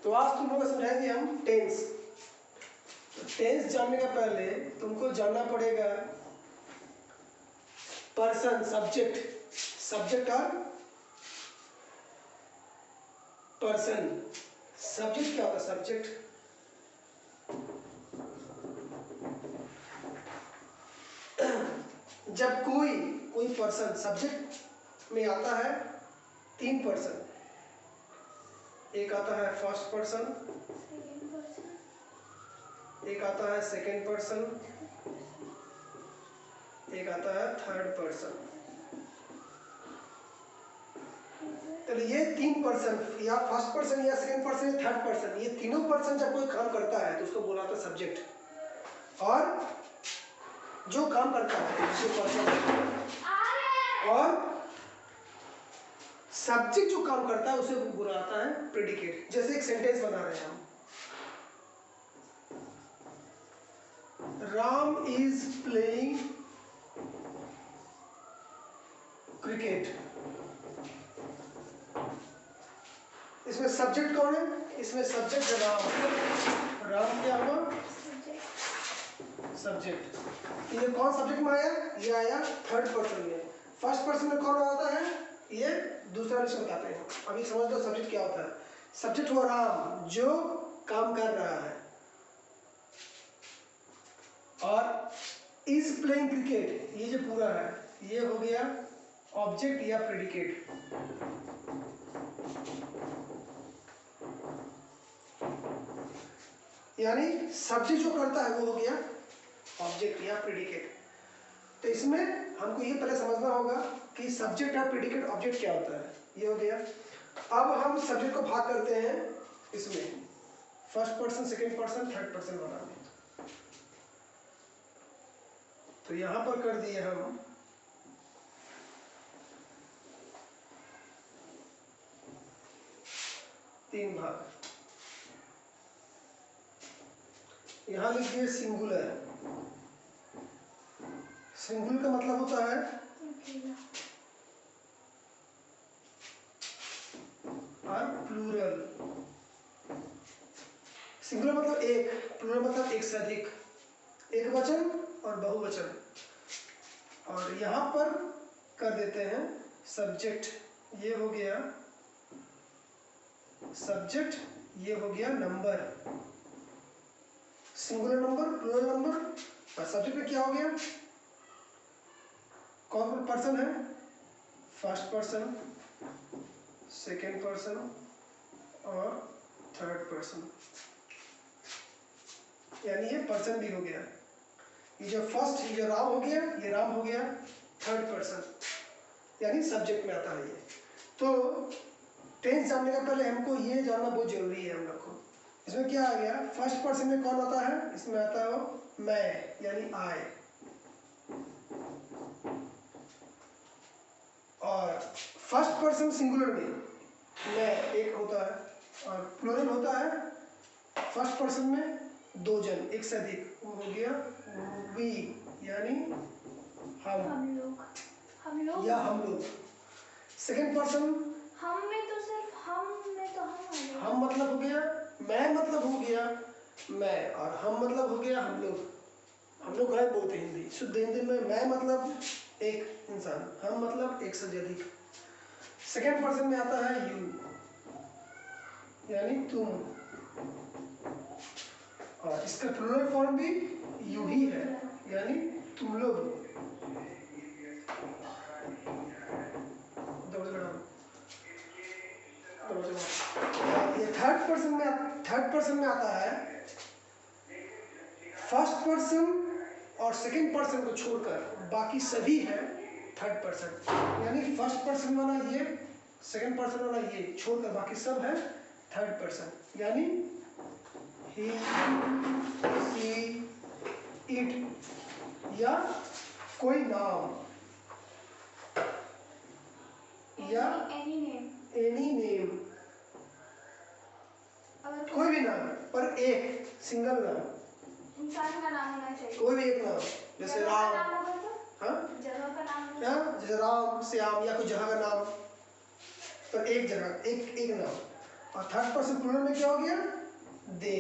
तो आज तुम लोग को समझाएंगे हम टेंस। तो टेंस जानने का पहले तुमको जानना पड़ेगा पर्सन, सब्जेक्ट, सब्जेक्ट और पर्सन। सब्जेक्ट क्या होता है? सब्जेक्ट जब कोई पर्सन सब्जेक्ट में आता है, तीन पर्सन, एक आता है फर्स्ट पर्सन, एक आता है सेकंड पर्सन, एक आता है थर्ड पर्सन। तो ये तीन पर्सन, या फर्स्ट पर्सन या सेकंड पर्सन या थर्ड पर्सन, ये तीनों पर्सन जब कोई काम करता है तो उसको बोला था सब्जेक्ट। और जो काम करता है उसे पर्सन, और सब्जेक्ट जो काम करता है उसे बुलाता है प्रेडिकेट। जैसे एक सेंटेंस बना रहे हैं हम, राम इज प्लेइंग क्रिकेट। इसमें सब्जेक्ट कौन है? इसमें सब्जेक्ट है राम। राम क्या हुआ? सब्जेक्ट। ये कौन सब्जेक्ट में आया? ये आया थर्ड पर्सन में। फर्स्ट पर्सन में कौन आता है? ये दूसरा विषय बताते हैं। अभी समझ लो सब्जेक्ट क्या होता है। सब्जेक्ट हुआ राम जो काम कर रहा है, और इज प्लेइंग क्रिकेट ये जो पूरा है ये हो गया ऑब्जेक्ट या प्रेडिकेट। यानी सब्जेक्ट जो करता है वो हो गया ऑब्जेक्ट या प्रेडिकेट। तो इसमें हमको ये पहले समझना होगा कि सब्जेक्ट और प्रेडिकेट ऑब्जेक्ट क्या होता है। ये हो गया। अब हम सब्जेक्ट को भाग करते हैं इसमें first person, second person, third person बनाने। तो यहां पर कर दिए हम तीन भाग। यहां लिख दिए सिंगुलर। सिंगुलर का मतलब होता है और प्लूरल। सिंगुलर मतलब एक, प्लूरल मतलब एक से अधिक, एक वचन और बहुवचन। और यहां पर कर देते हैं सब्जेक्ट। ये हो गया सब्जेक्ट, ये हो गया number. Singular number, plural number. और सब्जेक्ट में क्या हो गया? कौन पर्सन है? फर्स्ट पर्सन, सेकेंड पर्सन और थर्ड पर्सन। यानी ये पर्सन भी हो गया। ये जो फर्स्ट, ये जो राम हो गया, ये राम हो गया थर्ड पर्सन, यानी सब्जेक्ट में आता है ये। तो टेंस जानने का पहले हमको ये जानना बहुत जरूरी है हम लोग को। इसमें क्या आ गया? फर्स्ट पर्सन में कौन आता है? इसमें आता है मैं, यानी आई। और फर्स्ट पर्सन सिंगुलर में मैं एक होता है, और प्लूरल होता है फर्स्ट पर्सन में दो जन, एक से अधिक। वो हो गया वी, यानी हम लोग या हम लोग। सेकेंड पर्सन हम में तो सिर्फ हम हम मतलब हो गया मैं, मतलब हो गया मैं, और हम मतलब हो गया हम लोग। हम लोग है बोलते हिंदी, शुद्ध हिंदी में मैं मतलब एक इंसान, हम मतलब एक से अधिक। सेकेंड पर्सन में आता है यू, यानी तुम। और इसका प्लूरल फॉर्म भी यू ही है, यानी तुम लोग। ये थर्ड पर्सन में आता है फर्स्ट पर्सन और सेकंड पर्सन को छोड़कर बाकी सभी है थर्ड पर्सन। यानी फर्स्ट पर्सन वाला ये, सेकंड पर्सन वाला ये, छोड़कर बाकी सब है थर्ड पर्सन। यानी ही, शी, इट, या कोई नाम, या एनी नेम, कोई भी नाम पर एक सिंगल नाम, इंसान का नाम होना चाहिए, कोई भी एक नाम। जैसे राम, हाँ, जगह का नाम, जैसे राम, श्याम, या कोई जगह का नाम, पर एक जगह एक नाम। और थर्ड पर्सन प्लूरल में क्या हो गया, दे,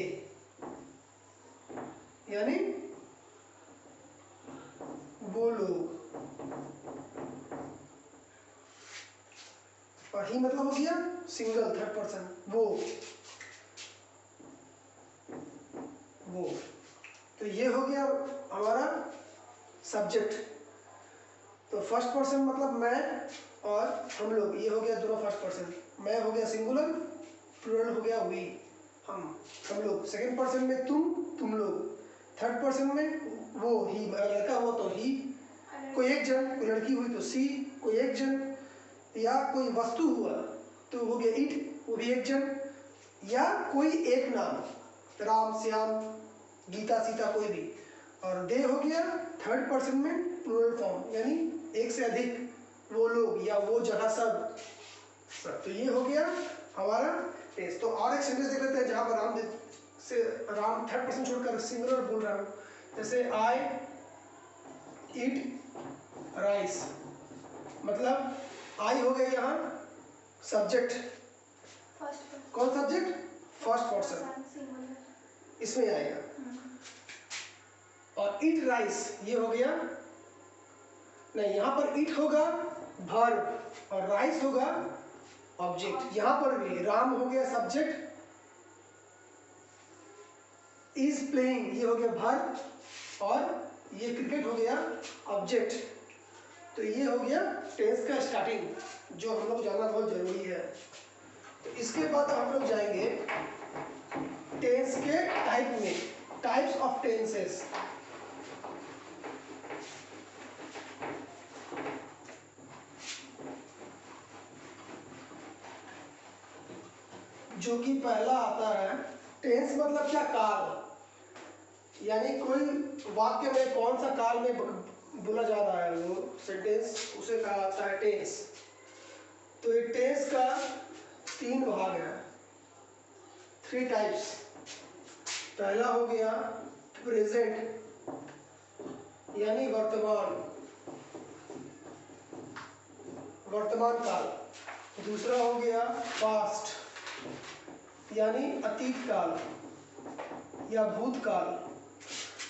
यानी वो लोग, और ही मतलब हो गया सिंगल थर्ड पर्सन, वो। तो ये हो गया हमारा सब्जेक्ट। तो फर्स्ट पर्सन मतलब मैं और हम लोग, ये हो गया दोनों फर्स्ट पर्सन। मैं हो गया सिंगुलर, प्लूरल हो गया वी, हम लोग। सेकंड पर्सन में तुम लोग। थर्ड पर्सन में वो, ही, लड़का हुआ तो ही, कोई एक जन, कोई लड़की हुई तो सी, कोई एक जन, या कोई वस्तु हुआ तो हो गया इट, वो भी एक जन, या कोई एक नाम, राम, श्याम, गीता, सीता, कोई भी। और दे हो गया थर्ड पर्सन में प्लूरल फॉर्म, यानी एक से अधिक, वो लोग या वो जगह, सब। तो ये हो गया हमारा टेस्ट। तो और एक सेंटेंस देख लेते हैं जहां पर राम थर्ड पर्सन छोड़कर सिंगुलर बोल रहा हूं। जैसे आई ईट राइस, मतलब आई हो गया यहाँ सब्जेक्ट। कौन सब्जेक्ट, फर्स्ट पर्सन, इसमें आएगा। और ईट राइस ये हो गया, नहीं, यहां पर ईट होगा वर्ब और राइस होगा ऑब्जेक्ट। यहां पर भी राम हो गया सब्जेक्ट, इज प्लेइंग ये हो गया वर्ब, और ये क्रिकेट हो गया ऑब्जेक्ट। तो ये हो गया टेंस का स्टार्टिंग, जो हम लोग जानना बहुत जरूरी है। तो इसके बाद हम लोग जाएंगे टेंस के टाइप में, टाइप्स ऑफ टेंसेस। जो कि पहला आता है, टेंस मतलब क्या, काल, यानी कोई वाक्य में कौन सा काल में बोला जा रहा है वो सेंटेंस, उसे कहा जाता है टेंस। तो ये टेंस का 3 भाग है, 3 टाइप्स। पहला हो गया प्रेजेंट, यानी वर्तमान काल। दूसरा हो गया पास्ट, यानी अतीत काल या भूतकाल।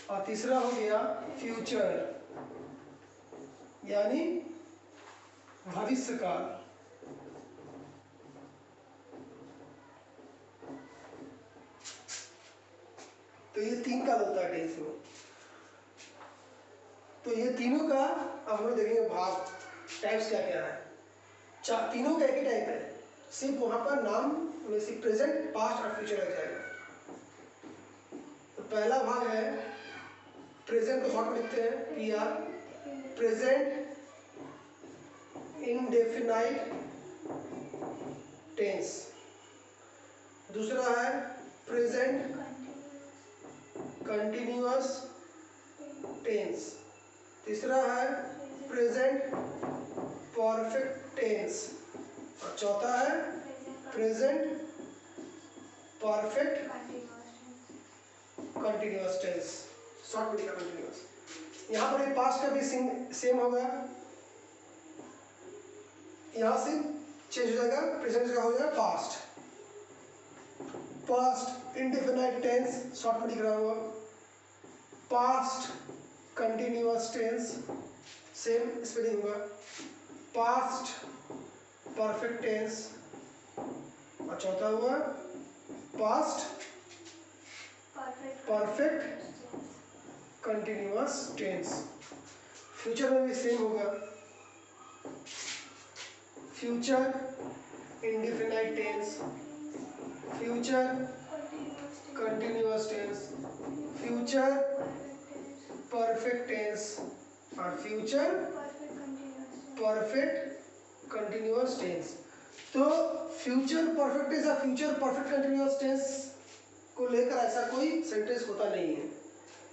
और तीसरा हो गया फ्यूचर, यानी भविष्य काल। तो ये 3 काल होता है टेंस में। तो ये तीनों का अब हम लोग देखेंगे भाग, टाइप्स क्या क्या है। तीनों का एक ही टाइप है, सिर्फ वहां पर नाम में से प्रेजेंट, पास्ट और फ्यूचर लग जाएगा। तो पहला भाग है प्रेजेंट, को शॉर्ट में लिखते हैं पीआर, प्रेजेंट इंडेफिनाइट टेंस। दूसरा है प्रेजेंट कंटिन्यूअस टेंस। तीसरा है प्रेजेंट परफेक्ट टेंस। और चौथा है present perfect continuous tense, short में लिखा कंटिन्यूअस। यहाँ पर एक पास्ट का भी सेम होगा, यहाँ से चेंज हो जाएगा, प्रेजेंट का हो जाएगा past. Past indefinite tense short में लिख रहा हूँ, past continuous tense same spelling होगा, पास्ट परफेक्ट टेंस। और चौथा हुआ past perfect continuous tense. Future में भी सेम होगा, future indefinite tense, future continuous tense, future perfect tense और फ्यूचर परफेक्ट कंटिन्यूअस टेंस। तो फ्यूचर परफेक्ट टेंस या फ्यूचर परफेक्ट कंटिन्यूअस टेंस को लेकर ऐसा कोई सेंटेंस होता नहीं है,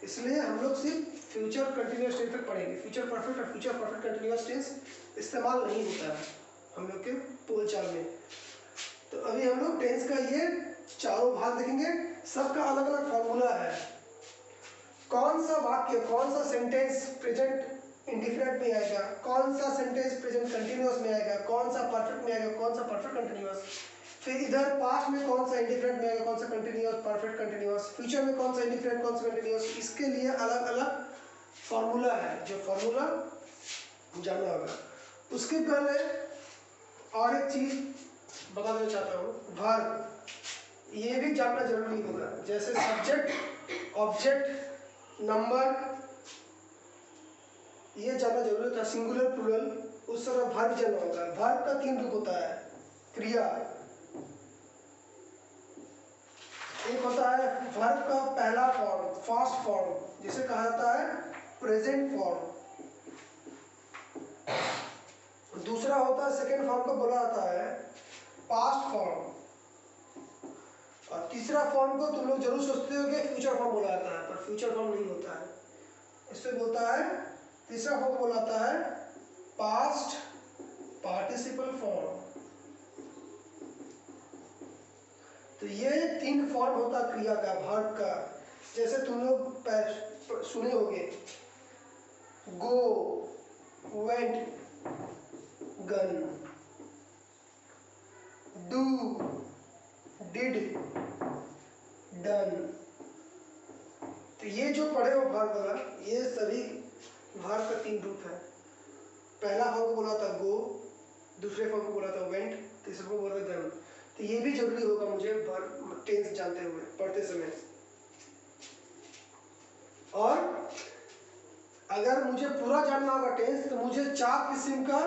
इसलिए हम लोग सिर्फ फ्यूचर कंटिन्यूअस टेंस तक पढ़ेंगे। फ्यूचर परफेक्ट और फ्यूचर परफेक्ट कंटिन्यूअस टेंस इस्तेमाल नहीं होता है हम लोग के बोलचाल में। तो अभी हम लोग टेंस का ये चारों भाग देखेंगे, सबका अलग अलग फॉर्मूला है। कौन सा वाक्य, कौन सा सेंटेंस प्रेजेंट इंडिफिनिट में आएगा, कौन सा सेंटेंस प्रेजेंट कंटिन्यूअस में आएगा, कौन सा परफेक्ट में आएगा, कौन सा परफेक्ट कंटिन्यूअस, फिर इधर पास्ट में कौन सा इंडिफरेंट में आएगा, कौन सा कंटिन्यूअस, परफेक्ट कंटिन्यूअस, फ्यूचर में कौन सा इंडिफरेंट, कौन सा कंटिन्यूअस, इसके लिए अलग अलग फॉर्मूला है, जो फॉर्मूला जानना होगा। उसके पहले और एक चीज बता देना चाहता हूँ, वर्ब ये भी जानना जरूरी होगा। जैसे सब्जेक्ट, ऑब्जेक्ट, नंबर, ये जानना जरूरी था, सिंगुलर प्लूरल, उस तरह वर्ब जानना होगा। वर्ब का 3 रूप होता है, क्रिया। एक होता है वर्ब का पहला फॉर्म, फर्स्ट फॉर्म, जिसे कहा जाता है प्रेजेंट फॉर्म। दूसरा होता है सेकेंड फॉर्म को बोला जाता है पास्ट फॉर्म। और तीसरा फॉर्म को तुम लोग जरूर सोचते हो कि फ्यूचर फॉर्म बोला जाता है, पर फ्यूचर फॉर्म नहीं होता है। इससे बोलता है, तीसरा फॉर्म बोला जाता है पास्ट पार्टिसिपल फॉर्म। तो ये 3 फॉर्म होता है क्रिया का, वर्ब का। जैसे तुम लोग सुने होंगे, go, went, gone, do, did, done. तो ये जो पढ़े हो वर्ब वाला, ये सभी वर्ब का 3 रूप है। पहला फॉर्म को बोला था गो, दूसरे फॉर्म को बोला था वेंट, तीसरे को बोला था गन। तो ये भी जरूरी होगा मुझे वर्ब टेंस जानते हुए, पढ़ते समय। और अगर मुझे पूरा जानना होगा टेंस, तो मुझे 4 किस्म का,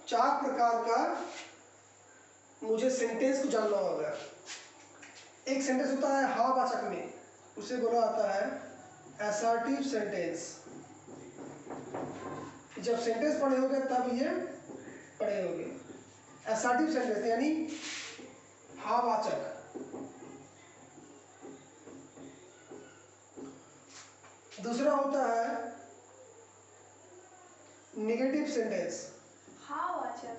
4 प्रकार का मुझे सेंटेंस को जानना होगा। एक सेंटेंस होता है हाँ वाचक में, उसे बोला जाता है असर्टिव सेंटेंस। जब सेंटेंस पढ़े होगे तब ये पढ़े होगे। असर्टिव सेंटेंस यानी हाँ वाचक। दूसरा होता है नेगेटिव सेंटेंस, हाँ वाचक।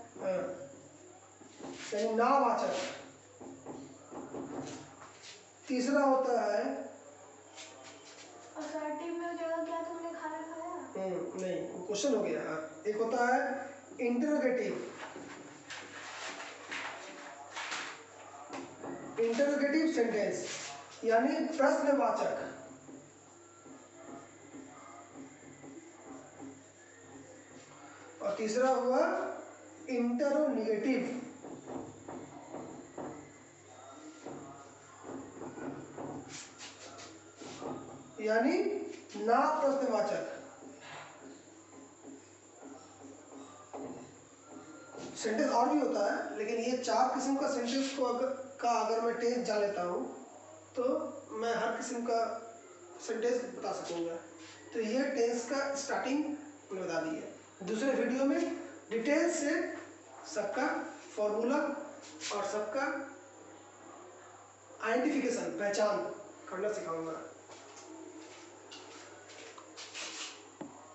यानी ना वाचक। तीसरा होता है असर्टिव में जगह क्या तुमने खाना खाया? नहीं, वो क्वेश्चन हो गया। एक होता है इंटरोगेटिव, इंटरोगेटिव सेंटेंस यानी प्रश्नवाचक। और तीसरा हुआ इंटरोनेगेटिव, यानी ना प्रश्नवाचक। सेंटेंस और भी होता है, लेकिन ये 4 किस्म का सेंटेंस को अगर मैं टेंस जान लेता हूँ तो मैं हर किस्म का सेंटेंस बता सकूंगा। तो ये टेंस का स्टार्टिंग मैंने बता दी है। दूसरे वीडियो में डिटेल से सबका फॉर्मूला और सबका आइडेंटिफिकेशन, पहचान करना सिखाऊंगा।